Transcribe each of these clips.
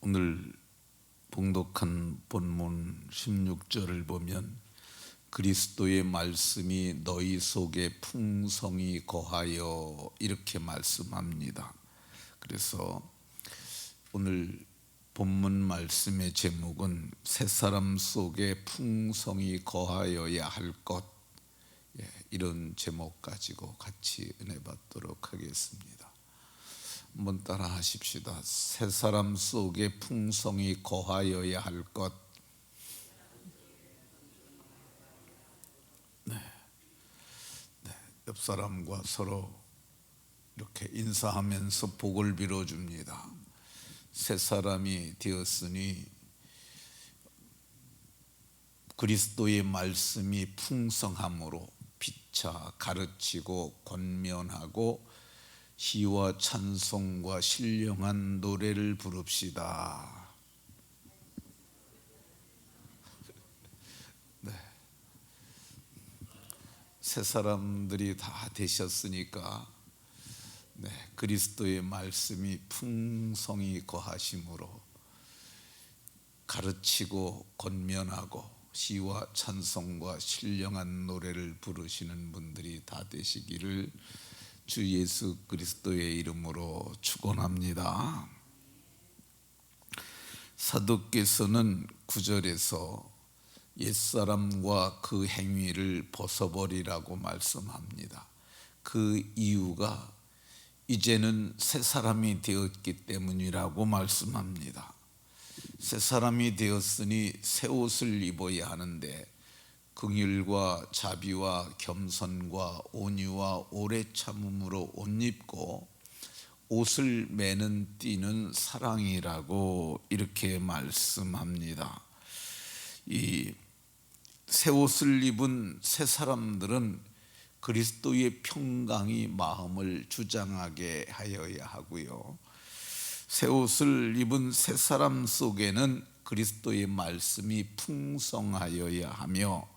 오늘 봉독한 본문 16절을 보면 그리스도의 말씀이 너희 속에 풍성히 거하여 이렇게 말씀합니다. 그래서 오늘 본문 말씀의 제목은 새 사람 속에 풍성히 거하여야 할 것, 이런 제목 가지고 같이 은혜 받도록 하겠습니다. 한번 따라 하십시다. 새 사람 속에 풍성히 거하여야 할 것. 옆 사람과 서로 이렇게 인사하면서 복을 빌어줍니다. 새 사람이 되었으니 그리스도의 말씀이 풍성함으로 피차 가르치고 권면하고 시와 찬송과 신령한 노래를 부릅시다. 새 사람들이 다 되셨으니까 그리스도의 말씀이 풍성히 거하심으로 가르치고 권면하고 시와 찬송과 신령한 노래를 부르시는 분들이 다 되시기를 주 예수 그리스도의 이름으로 축원합니다. 사도께서는 9절에서 옛사람과 그 행위를 벗어버리라고 말씀합니다. 그 이유가 이제는 새 사람이 되었기 때문이라고 말씀합니다. 새 사람이 되었으니 새 옷을 입어야 하는데 긍휼과 자비와 겸손과 온유와 오래 참음으로 옷 입고 옷을 매는 띠는 사랑이라고 이렇게 말씀합니다. 이 새 옷을 입은 새 사람들은 그리스도의 평강이 마음을 주장하게 하여야 하고요, 새 옷을 입은 새 사람 속에는 그리스도의 말씀이 풍성하여야 하며,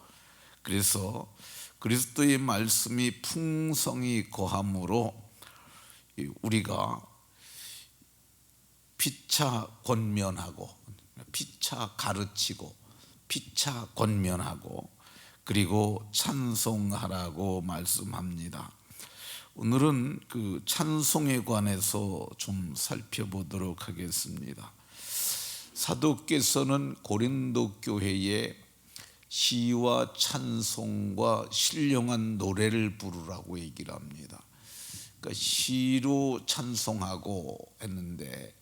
그래서 그리스도의 말씀이 풍성히 거함으로 우리가 피차 권면하고 피차 가르치고 피차 권면하고 그리고 찬송하라고 말씀합니다. 오늘은 그 찬송에 관해서 좀 살펴보도록 하겠습니다. 사도께서는 고린도 교회에 시와 찬송과 신령한 노래를 부르라고 얘기를 합니다. 그러니까 시로 찬송하고 했는데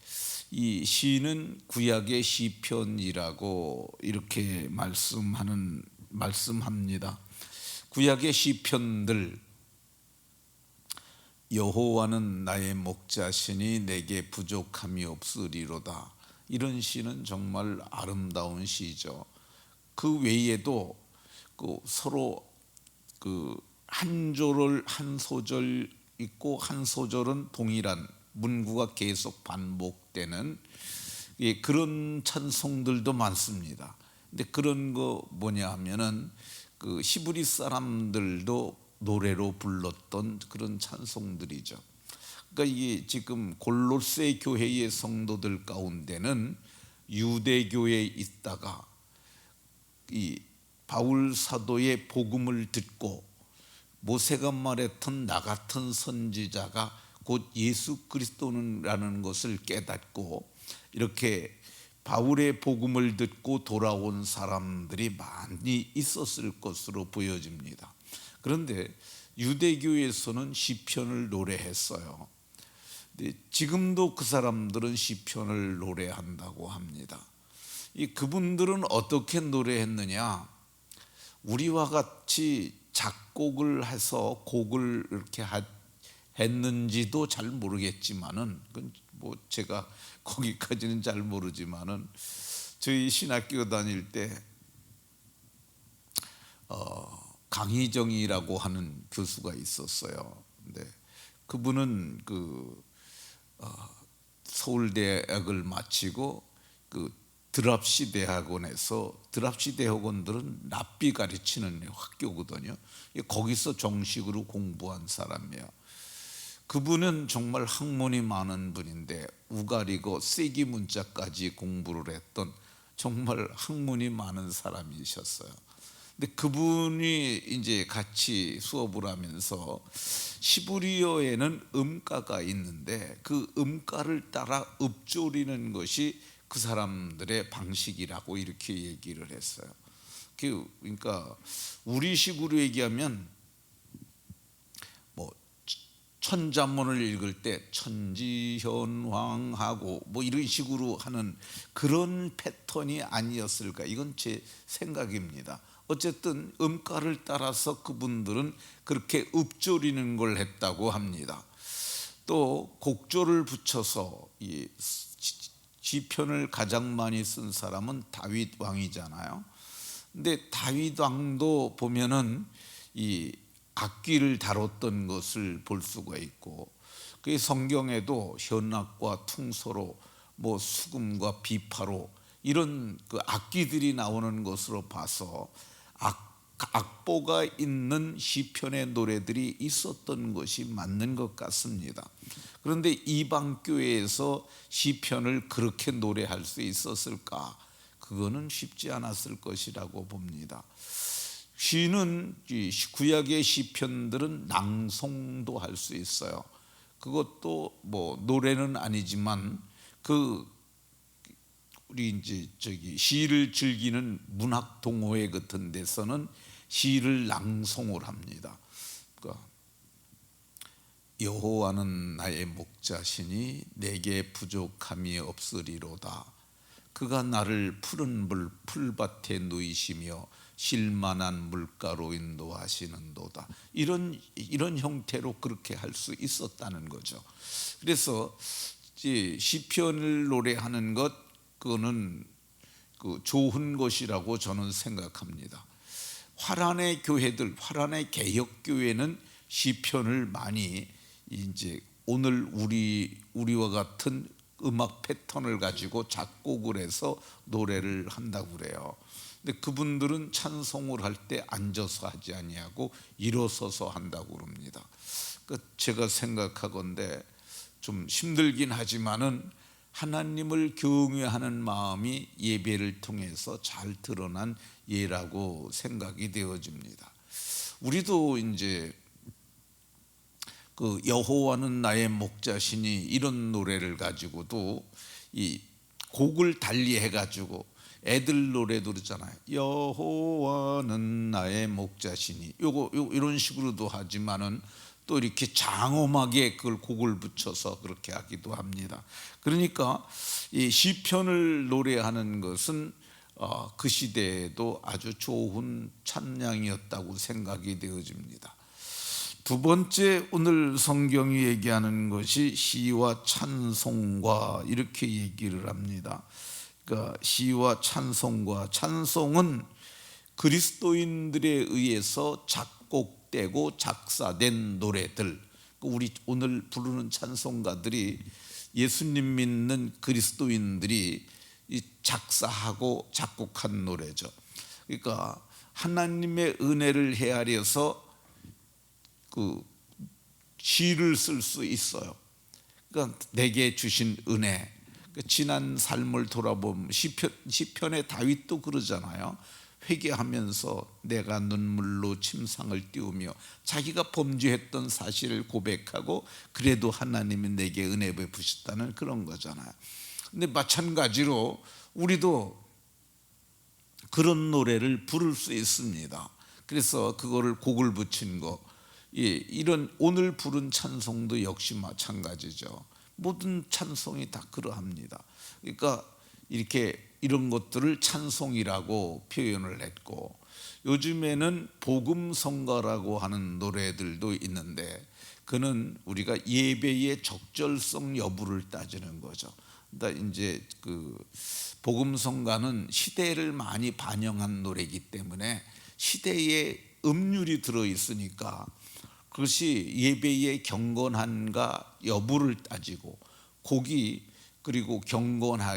이 시는 구약의 시편이라고 이렇게 말씀합니다. 구약의 시편들, 여호와는 나의 목자시니 내게 부족함이 없으리로다, 이런 시는 정말 아름다운 시죠. 그 외에도 서로 한 조를 한 소절 있고 한 소절은 동일한 문구가 계속 반복되는 그런 찬송들도 많습니다. 근데 그런 거 뭐냐 하면은 그 히브리 사람들도 노래로 불렀던 그런 찬송들이죠. 그러니까 이게 지금 골로새 교회의 성도들 가운데는 유대교에 있다가 이 바울 사도의 복음을 듣고 모세가 말했던 나 같은 선지자가 곧 예수 그리스도라는 것을 깨닫고 이렇게 바울의 복음을 듣고 돌아온 사람들이 많이 있었을 것으로 보여집니다. 그런데 유대교에서는 시편을 노래했어요. 근데 지금도 그 사람들은 시편을 노래한다고 합니다. 그분들은 어떻게 노래했느냐, 우리와 같이 작곡을 해서 곡을 이렇게 했는지도 잘 모르겠지만은, 뭐 제가 거기까지는 잘 모르지만은 저희 신학교 다닐 때 강희정이라고 하는 교수가 있었어요. 근데 그분은 서울대학을 마치고 드랍시 대학원에서, 드랍시 대학원들은 랍비 가르치는 학교거든요. 거기서 정식으로 공부한 사람이에요. 그분은 정말 학문이 많은 분인데 우가리고 세기 문자까지 공부를 했던 정말 학문이 많은 사람이셨어요. 근데 그분이 이제 같이 수업을 하면서 시브리어에는 음가가 있는데 그 음가를 따라 읊조리는 것이 그 사람들의 방식이라고 이렇게 얘기를 했어요. 그러니까 우리식으로 얘기하면 뭐 천자문을 읽을 때 천지현황하고 뭐 이런 식으로 하는 그런 패턴이 아니었을까, 이건 제 생각입니다. 어쨌든 음가를 따라서 그분들은 그렇게 읊조리는 걸 했다고 합니다. 또 곡조를 붙여서 이 시편을 가장 많이 쓴 사람은 다윗 왕이잖아요. 근데 다윗 왕도 보면은 이 악기를 다뤘던 것을 볼 수가 있고, 그 성경에도 현악과 퉁소로 뭐 수금과 비파로 이런 그 악기들이 나오는 것으로 봐서 악보가 있는 시편의 노래들이 있었던 것이 맞는 것 같습니다. 그런데 이방 교회에서 시편을 그렇게 노래할 수 있었을까? 그거는 쉽지 않았을 것이라고 봅니다. 시는 구약의 시편들은 낭송도 할 수 있어요. 그것도 뭐 노래는 아니지만 우리 이제 시를 즐기는 문학 동호회 같은 데서는 시를 낭송을 합니다. 그러니까 여호와는 나의 목자시니 내게 부족함이 없으리로다. 그가 나를 푸른 풀밭에 누이시며 쉴만한 물가로 인도하시는도다. 이런 형태로 그렇게 할 수 있었다는 거죠. 그래서 시편을 노래하는 것, 그거는 좋은 것이라고 저는 생각합니다. 화란의 교회들, 화란의 개혁 교회는 시편을 많이 이제 오늘 우리와 같은 음악 패턴을 가지고 작곡을 해서 노래를 한다고 그래요. 근데 그분들은 찬송을 할 때 앉아서 하지 아니하고 일어서서 한다고 그럽니다. 제가 생각하건대 좀 힘들긴 하지만은 하나님을 경외하는 마음이 예배를 통해서 잘 드러난 예라고 생각이 되어집니다. 우리도 이제 그 여호와는 나의 목자시니 이런 노래를 가지고도 이 곡을 달리해 가지고 애들 노래도 그러잖아요. 여호와는 나의 목자시니 이런 식으로도 하지만은 또 이렇게 장엄하게 그걸 곡을 붙여서 그렇게 하기도 합니다. 그러니까 이 시편을 노래하는 것은 그 시대에도 아주 좋은 찬양이었다고 생각이 되어집니다. 두 번째, 오늘 성경이 얘기하는 것이 시와 찬송과 이렇게 얘기를 합니다. 그러니까 시와 찬송은 그리스도인들에 의해서 작곡되고 작사된 노래들. 우리 오늘 부르는 찬송가들이 예수님 믿는 그리스도인들이 작사하고 작곡한 노래죠. 그러니까 하나님의 은혜를 헤아려서 그 시를 쓸 수 있어요. 그러니까 내게 주신 은혜, 지난 삶을 돌아보면 시편의 다윗도 그러잖아요. 회개하면서 내가 눈물로 침상을 띄우며 자기가 범죄했던 사실을 고백하고 그래도 하나님이 내게 은혜 베푸셨다는 그런 거잖아요. 근데 마찬가지로 우리도 그런 노래를 부를 수 있습니다. 그래서 그거를 곡을 붙인 거, 이런 오늘 부른 찬송도 역시 마찬가지죠. 모든 찬송이 다 그러합니다. 그러니까 이런 것들을 찬송이라고 표현을 했고, 요즘에는 복음성가라고 하는 노래들도 있는데 그는 우리가 예배의 적절성 여부를 따지는 거죠. 그러니까 이제 그 복음성가는 시대를 많이 반영한 노래이기 때문에 시대에 음률이 들어 있으니까 그것이 예배의 경건한가 여부를 따지고, 곡이 그리고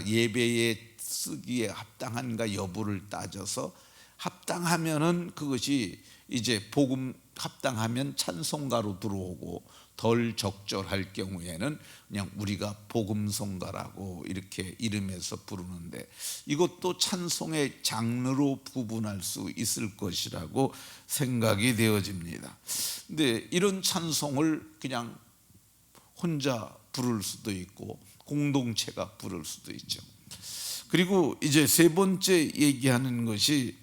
예배에 쓰기에 합당한가 여부를 따져서 합당하면은 그것이 이제 복음 합당하면 찬송가로 들어오고, 덜 적절할 경우에는 그냥 우리가 복음성가라고 이렇게 이름해서 부르는데, 이것도 찬송의 장르로 구분할 수 있을 것이라고 생각이 되어집니다. 근데 이런 찬송을 그냥 혼자 부를 수도 있고 공동체가 부를 수도 있죠. 그리고 이제 세 번째 얘기하는 것이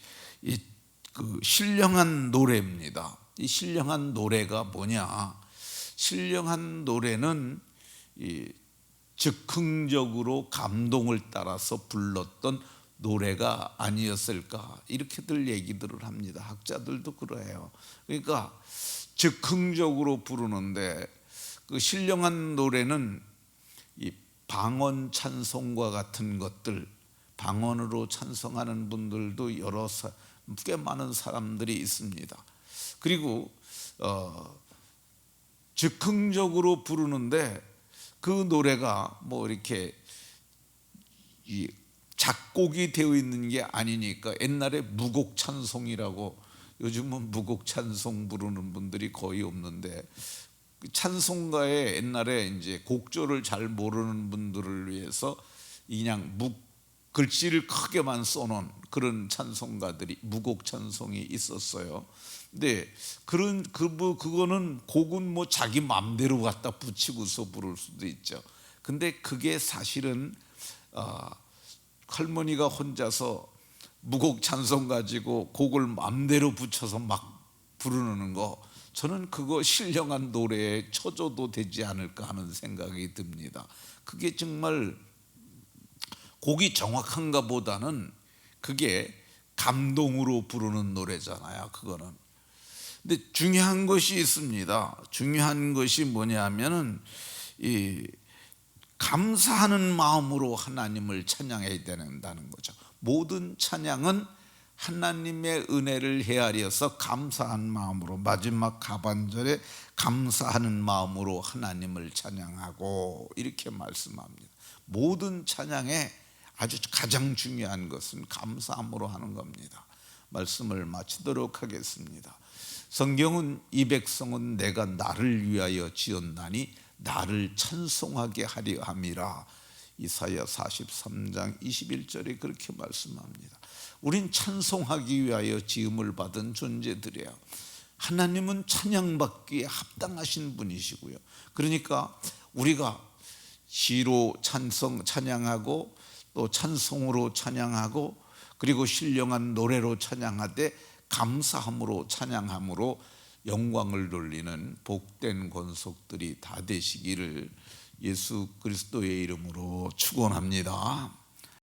그 신령한 노래입니다. 이 신령한 노래가 뭐냐? 신령한 노래는 즉흥적으로 감동을 따라서 불렀던 노래가 아니었을까, 이렇게들 얘기들을 합니다. 학자들도 그래요. 그러니까 즉흥적으로 부르는데, 그 신령한 노래는 이 방언 찬송과 같은 것들, 방언으로 찬송하는 분들도 꽤 많은 사람들이 있습니다. 그리고 즉흥적으로 부르는데 그 노래가 뭐 이렇게 작곡이 되어 있는 게 아니니까, 옛날에 무곡 찬송이라고, 요즘은 무곡 찬송 부르는 분들이 거의 없는데, 찬송가에 옛날에 이제 곡조를 잘 모르는 분들을 위해서 그냥 글씨를 크게만 써놓은 그런 찬송가들이, 무곡 찬송이 있었어요. 근데 그거는 곡은 뭐 자기 마음대로 갖다 붙이고서 부를 수도 있죠. 근데 그게 사실은 할머니가 혼자서 무곡 찬송 가지고 곡을 마음대로 붙여서 막 부르는 거, 저는 그거 신령한 노래에 쳐줘도 되지 않을까 하는 생각이 듭니다. 그게 정말 곡이 정확한가 보다는 그게 감동으로 부르는 노래잖아요, 그거는. 근데 중요한 것이 있습니다. 중요한 것이 뭐냐면은 감사하는 마음으로 하나님을 찬양해야 된다는 거죠. 모든 찬양은 하나님의 은혜를 헤아려서 감사한 마음으로, 마지막 하반절에 감사하는 마음으로 하나님을 찬양하고, 이렇게 말씀합니다. 모든 찬양에 아주 가장 중요한 것은 감사함으로 하는 겁니다. 말씀을 마치도록 하겠습니다. 성경은 이 백성은 내가 나를 위하여 지었나니 나를 찬송하게 하려 함이라. 이사야 43장 21절에 그렇게 말씀합니다. 우린 찬송하기 위하여 지음을 받은 존재들이에요. 하나님은 찬양받기에 합당하신 분이시고요. 그러니까 우리가 시로 찬양하고 또 찬송으로 찬양하고, 그리고 신령한 노래로 찬양하되 감사함으로 찬양함으로 영광을 돌리는 복된 권속들이 다 되시기를 예수 그리스도의 이름으로 축원합니다.